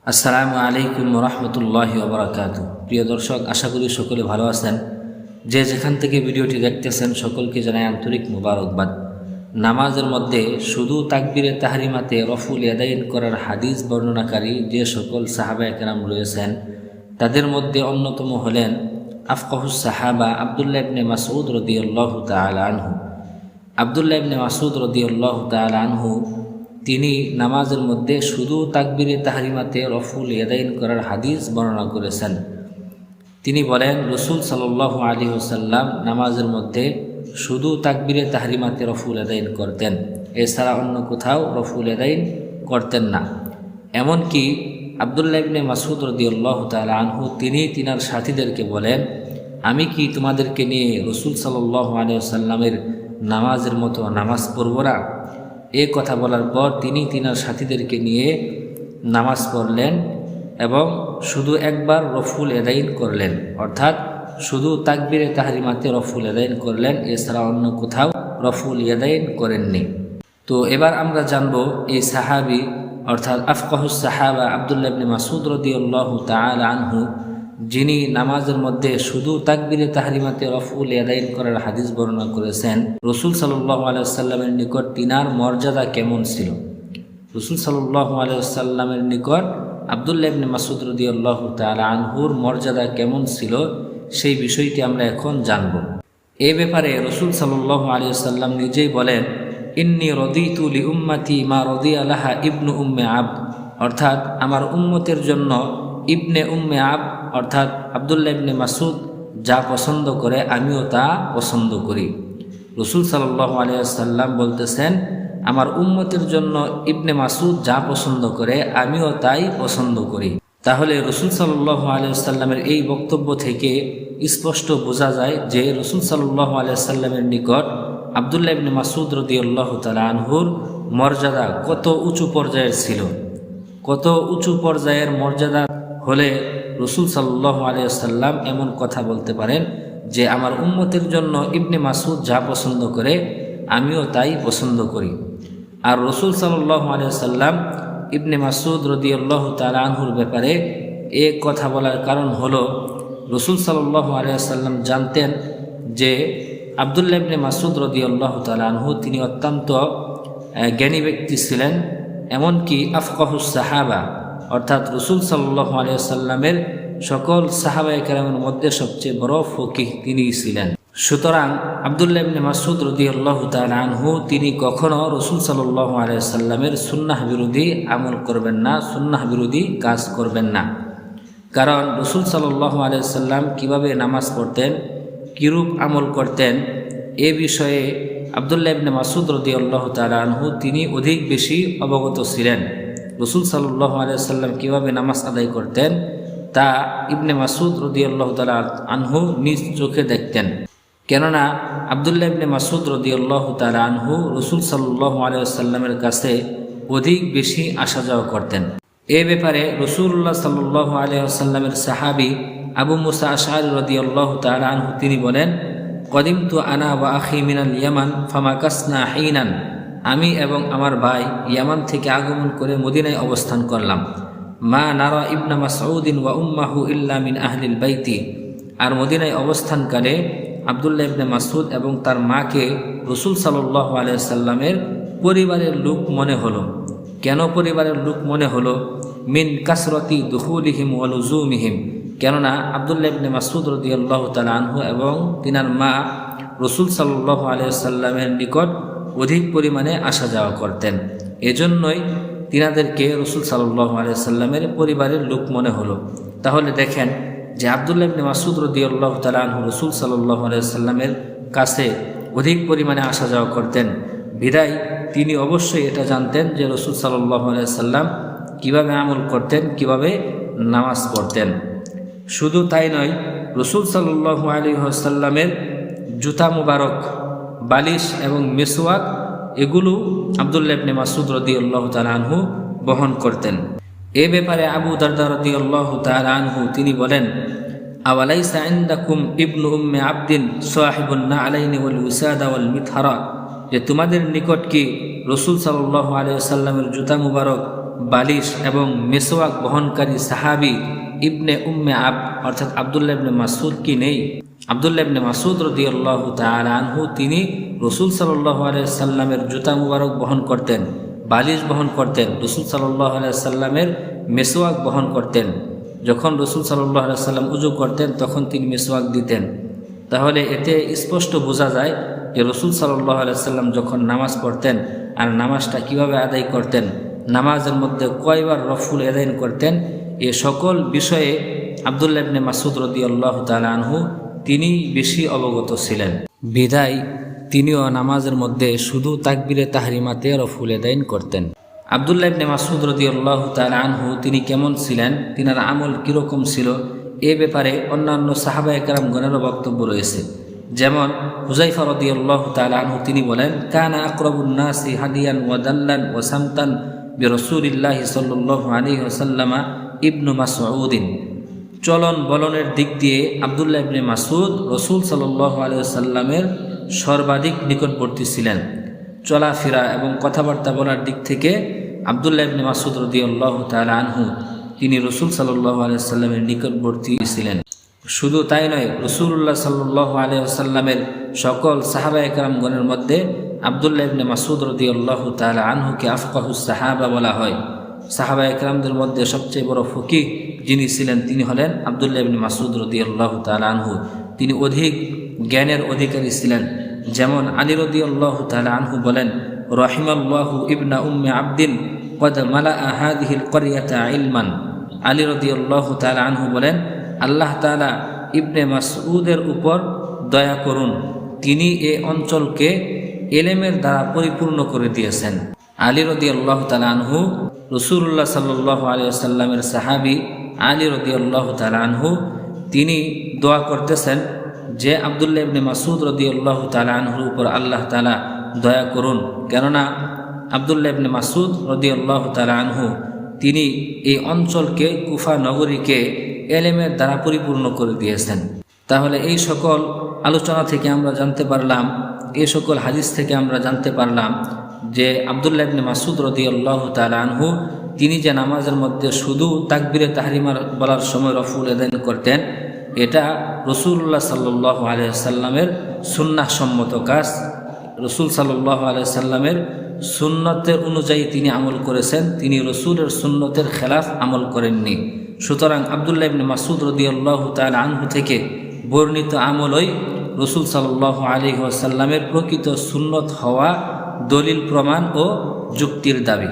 আসসালামু আলাইকুম রহমতুল্লাহি ওবরাকাতু। প্রিয় দর্শক, আশা করি সকলে ভালো আছেন। যে যেখান থেকে ভিডিওটি দেখতেছেন সকলকে জানাই আন্তরিক মুবারকবাদ। নামাজের মধ্যে শুধু তাকবীরে তাহরিমাতে রফুল ইয়াদাইন করার হাদিস বর্ণনাকারী যে সকল সাহাবায়ে কেরাম রয়েছেন তাদের মধ্যে অন্যতম হলেন আফকাহুস সাহাবা আবদুল্লাহ ইবনে মাসউদ রাদিয়াল্লাহু তাআলা আনহু। আবদুল্লাহ ইবনে মাসউদ রাদিয়াল্লাহু তাআলা আনহু তিনি নামাজের মধ্যে শুধু তাকবীরে তাহরিমাতে রফুল ইয়াদাইন করার হাদিস বর্ণনা করেছেন। তিনি বলেন, রাসূল সাল্লাল্লাহু আলাইহি ওয়াসাল্লাম নামাজের মধ্যে শুধু তাকবীরে তাহরিমাতে রফুল ইয়াদাইন করতেন, এছাড়া অন্য কোথাও রফুল ইয়াদাইন করতেন না। এমনকি আবদুল্লাহ ইবনে মাসউদ রাদিয়াল্লাহু তাআলা আনহু তিনি তিনার সাথীদেরকে বলেন, আমি কি তোমাদেরকে নিয়ে রাসূল সাল্লাল্লাহু আলাইহি ওয়াসাল্লামের নামাজের মতো নামাজ পড়ব না? এ কথা বলার পর তিনি তিনার সাথীদেরকে নিয়ে নামাজ পড়লেন এবং শুধু একবার রফুল ইয়াদাইন করলেন, অর্থাৎ শুধু তাকবীরে তাহরিমাতে রফুল ইয়াদাইন করলেন, এছাড়া অন্য কোথাও রফুল ইয়াদাইন করেননি। তো এবার আমরা জানব এই সাহাবী অর্থাৎ আফকাহুস সাহাবা আবদুল্লাহ ইবনে মাসউদ রাদিয়াল্লাহু তাআলা আনহু যিনি নামাজের মধ্যে শুধু তাকবীরে তাহরিমাতে রফুল ইয়াদাইন করার হাদিস বর্ণনা করেছেন, রাসূল সাল্লাল্লাহু আলাইহি ওয়াসাল্লামের নিকট তিনার মর্যাদা কেমন ছিল। রাসূল সাল্লাল্লাহু আলাইহি ওয়াসাল্লামের নিকট আবদুল্লাহ ইবনে মাসউদ রাদিয়াল্লাহু তাআলা আনহুর মর্যাদা কেমন ছিল সেই বিষয়টি আমরা এখন জানব। এই ব্যাপারে রাসূল সাল্লাল্লাহু আলাইহি ওয়াসাল্লাম নিজেই বলেন, ইন্নী রাদিতু লি উম্মতি মা রাদিয়া লাহা ইবনু উম্মে আবদ, অর্থাৎ আমার উম্মতের জন্য ইবনে উম্মে আবদ অর্থাৎ আবদুল্লাহ ইবনে মাসউদ যা পছন্দ করে আমিও তা পছন্দ করি। রাসূল সাল্লাল্লাহু আলাইহি ওয়াসাল্লাম বলতেছেন, আমার উম্মতের জন্য ইবনে মাসউদ যা পছন্দ করে আমিও তাই পছন্দ করি। তাহলে রাসূল সাল্লাল্লাহু আলাইহি ওয়াসাল্লামের এই বক্তব্য থেকে স্পষ্ট বোঝা যায় যে রাসূল সাল্লাল্লাহু আলাইহি ওয়াসাল্লামের নিকট আবদুল্লাহ ইবনে মাসউদ রাদিয়াল্লাহু তাআলা আনহুর মর্যাদা কত উঁচু পর্যায়ের ছিল। কত উঁচু পর্যায়ের মর্যাদা হলে রাসূল সাল্লাল্লাহু আলাইহি ওয়াসাল্লাম এমন কথা বলতে পারেন যে আমার উম্মতের জন্য ইবনে মাসউদ যা পছন্দ করে আমিও তাই পছন্দ করি। আর রাসূল সাল্লাল্লাহু আলাইহি ওয়াসাল্লাম ইবনে মাসউদ রাদিয়াল্লাহু তাআলা আনহুর ব্যাপারে এ কথা বলার কারণ হলো রাসূল সাল্লাল্লাহু আলাইহি ওয়াসাল্লাম জানতেন যে আবদুল্লাহ ইবনে মাসউদ রাদিয়াল্লাহু তাআলা আনহু তিনি অত্যন্ত জ্ঞানী ব্যক্তি ছিলেন, এমনকি আফকাহুস সাহাবা অর্থাৎ রাসূল সাল্লাল্লাহু আলাইহি ওয়াসাল্লামের সকল সাহাবায়ে কেরামের মধ্যে সবচেয়ে বড় ফকিহ তিনিই ছিলেন। সুতরাং আবদুল্লাহ ইবনে মাসউদ রাদিয়াল্লাহু তাআলা আনহু তিনি কখনো রাসূল সাল্লাল্লাহু আলাইহি ওয়াসাল্লামের সুন্নাহ বিরোধী আমল করবেন না, সুন্নাহ বিরোধী কাজ করবেন না। কারণ রাসূল সাল্লাল্লাহু আলাইহি ওয়াসাল্লাম কীভাবে নামাজ পড়তেন, কিরূপ আমল করতেন, এ বিষয়ে আবদুল্লাহ ইবনে মাসউদ রাদিয়াল্লাহু তাআলা আনহু তিনি অধিক বেশি অবগত ছিলেন। রাসূল সাল্লাল্লাহু আলাইহি ওয়াসাল্লাম কীভাবে নামাজ আদায় করতেন তা ইবনে মাসউদ রাদিয়াল্লাহু তাআলা আনহু নিজ চোখে দেখতেন। কেননা আবদুল্লাহ ইবনে মাসউদ রাদিয়াল্লাহু তাআলা আনহু রাসূল সাল্লাল্লাহু আলাইহি ওয়াসাল্লামের কাছে অধিক বেশি আসা যাওয়া করতেন। এ ব্যাপারে রাসূলুল্লাহ সাল্লাল্লাহু আলাইহি ওয়াসাল্লামের সাহাবী আবু মুসা আশআরী রাদিয়াল্লাহু তাআলা আনহু তিনি বলেন, কদিমতু আনা ওয়া আখি মিনাল ইয়ামান ফামাকাসনা হিনান, আমি এবং আমার ভাই ইয়ামান থেকে আগমন করে মদিনায় অবস্থান করলাম। মা নারা ইবনা মাসউদিন ওয়া উম্মাহু ইল্লা মিন আহলিল বাইতি, আর মদিনায় অবস্থানকালে আবদুল্লাহ ইবনে মাসউদ এবং তার মাকে রাসূল সাল্লাল্লাহু আলাইহি ওয়াসাল্লামের পরিবারের লোক মনে হলো। কেন পরিবারের লোক মনে হলো? মিন কাসরতি দুখুলিহিম ওয়া লুজুমিহিম, কেননা আবদুল্লাহ ইবনে মাসউদ রাদিয়াল্লাহু তাআলা আনহু এবং তিনার মা রাসূল সাল্লাল্লাহু আলাইহি ওয়াসাল্লামের নিকট অধিক পরিমাণে আসা যাওয়া করতেন। এজন্যই তিনাদেরকে রাসূল সাল্লাল্লাহু আলাইহি ওয়াসাল্লামের পরিবারের লোক মনে হলো। তাহলে দেখেন যে আবদুল্লাহ ইবনে মাসউদ রাদিয়াল্লাহু তাআলা আনহু রাসূল সাল্লাল্লাহু আলাইহি ওয়াসাল্লামের কাছে অধিক পরিমাণে আসা যাওয়া করতেন, বিধায় তিনি অবশ্যই এটা জানতেন যে রাসূল সাল্লাল্লাহু আলাইহি ওয়াসাল্লাম কীভাবে আমল করতেন, কিভাবে নামাজ পড়তেন। শুধু তাই নয়, রাসূল সাল্লাল্লাহু আলাইহি ওয়াসাল্লামের জুতা মুবারক, বালিশ এবং মিসওয়াক এগুলো আবদুল্লাহ ইবনে মাসউদ রাদিয়াল্লাহু তাআলা আনহু বহন করতেন। এ ব্যাপারে আবু দারদা রাদিয়াল্লাহু তাআলা আনহু তিনি বলেন, আওয়ালাইসা ইনদাকুম ইবনু উম্মে আবদিন সাহিবুন নাআলাইনি ওয়াল উসাদা ওয়াল মিতহারা, যে তোমাদের নিকট কি রাসূল সাল্লাল্লাহু আলাইহি ওয়াসাল্লামের জুতা মুবারক বালিশ এবং মেসওয়াক বহনকারী সাহাবী ইবনে উম্মে অর্থাৎ আব্দুল্লাহ ইবনে মাসউদ কি নেই? আব্দুল্লাহ ইবনে মাসউদ রাদিয়াল্লাহু তাআলা আনহু তিনি রাসূল সাল্লাল্লাহু আলাইহি সাল্লামের জুতা মুবারক বহন করতেন, বালিশ বহন করতেন, রাসূল সাল্লাল্লাহু আলাইহি সাল্লামের মেসওয়াক বহন করতেন। যখন রাসূল সাল্লাল্লাহু আলাইহি সাল্লাম ওযু করতেন তখন তিনি মেসওয়াক দিতেন। তাহলে এতে স্পষ্ট বোঝা যায় যে রাসূল সাল্লাল্লাহু আলাইহি সাল্লাম যখন নামাজ পড়তেন আর নামাজটা কিভাবে আদায় করতেন, নামাজের মধ্যে কয়বার রফুল আদায় করতেন, এ সকল বিষয়ে আব্দুল্লাহ ইবনে মাসউদ রাদিয়াল্লাহু তাআলা আনহু তিনি বেশি অবগত ছিলেন। বিধায় তিনিও নামাজের মধ্যে শুধু তাকবীরে তাহরিমাতে রফুল আদায় করতেন। আব্দুল্লাহ ইবনে মাসউদ রাদিয়াল্লাহু তাআলা আনহু তিনি কেমন ছিলেন, তিনার আমল কীরকম ছিল, এ ব্যাপারে অন্যান্য সাহাবায়ে কেরামগণেরও বক্তব্য রয়েছে। যেমন হুযায়ফা রাদিয়াল্লাহু তাআলা আনহু তিনি বলেন, কানা আকরাবুন নাসি হাদিয়ান ওয়া দাল্লান ওয়া সামতান বিরাসূলিল্লাহি সাল্লাল্লাহু আলাইহি ওয়াসাল্লাম ইবনু মাসউদিন। চলন বলনের দিক দিয়ে আব্দুল্লাহ ইবনে মাসউদ রাসূল সাল্লাল্লাহু আলাইহি ওয়াসাল্লামের সর্বাধিক নিকটবর্তী ছিলেন। চলাফেরা এবং কথাবার্তা বলার দিক থেকে আব্দুল্লাহ ইবনে মাসউদ রাদিয়াল্লাহু তাআলা আনহু তিনি রাসূল সাল্লাল্লাহু আলাইহি ওয়াসাল্লামের নিকটবর্তী ছিলেন। শুধু তাই নয়, রাসূলুল্লাহ সাল্লাল্লাহু আলাইহি ওয়াসাল্লামের সকল সাহাবায়ে কেরামগণের মধ্যে আব্দুল্লাহ ইবনে মাসউদ রাদিয়াল্লাহু তাআলা আনহুকে আফকাহুস সাহাবা বলা হয়। সাহাবায়ে কেরামদের মধ্যে সবচেয়ে বড় ফকিহ যিনি ছিলেন তিনি হলেন আব্দুল্লাহ ইবনে মাসউদ রাদিয়াল্লাহু তাআলা আনহু। তিনি অধিক জ্ঞানের অধিকারী ছিলেন। যেমন আলী রাদিয়াল্লাহু তাআলা আনহু বলেন, রাহিমাল্লাহু ইবনা উম্মি আবদিন কদ মালাআ হাযিহিল ক্বরিয়াতা ইলমান। আলী রাদিয়াল্লাহু তাআলা আনহু বলেন, আল্লাহ তাআলা ইবনে মাসউদের উপর দয়া করুন, তিনি এ অঞ্চলকে ইলমের দ্বারা পরিপূর্ণ করে দিয়েছেন। আলী রাদিয়াল্লাহু তাআলা আনহু রাসূলুল্লাহ সাল্লাল্লাহু আলাইহি ওয়াসাল্লামের সাহাবী আলী রাদিয়াল্লাহু তাআলা আনহু তিনি দোয়া করতেছেন যে আব্দুল্লাহ ইবনে মাসউদ রাদিয়াল্লাহু তাআলা আনহুর উপর আল্লাহ তাআলা দয়া করুন, কেননা আব্দুল্লাহ ইবনে মাসউদ রাদিয়াল্লাহু তাআলা আনহু তিনি এই অঞ্চলকে কুফা নগরীকে ইলমের দ্বারা পরিপূর্ণ করে দিয়েছেন। তাহলে এই সকল আলোচনা থেকে আমরা জানতে পারলাম, এই সকল হাদিস থেকে আমরা জানতে পারলাম যে আব্দুল্লাহ ইবনে মাসউদ রাদিয়াল্লাহু তাআলা আনহু তিনি যে নামাজের মধ্যে শুধু তাকবীরে তাহরিমা বলার সময় রফুল আদায় করতেন, এটা রাসূলুল্লাহ সাল্লাল্লাহু আলাইহি ওয়াসাল্লামের সুন্নাহ সম্মত কাজ। রাসূল সাল্লাল্লাহু আলাইহি ওয়াসাল্লামের সুন্নতের অনুযায়ী তিনি আমল করেছেন, তিনি রাসূলের সুন্নতের খেলাফ আমল করেননি। সুতরাং আব্দুল্লাহ ইবনে মাসউদ রাদিয়াল্লাহু তাআলা আনহু থেকে বর্ণিত আমলই রাসূল সাল্লাল্লাহু আলাইহি ওয়াসাল্লামের প্রকৃত সুন্নত হওয়া দলিল প্রমাণ ও যুক্তির দাবি।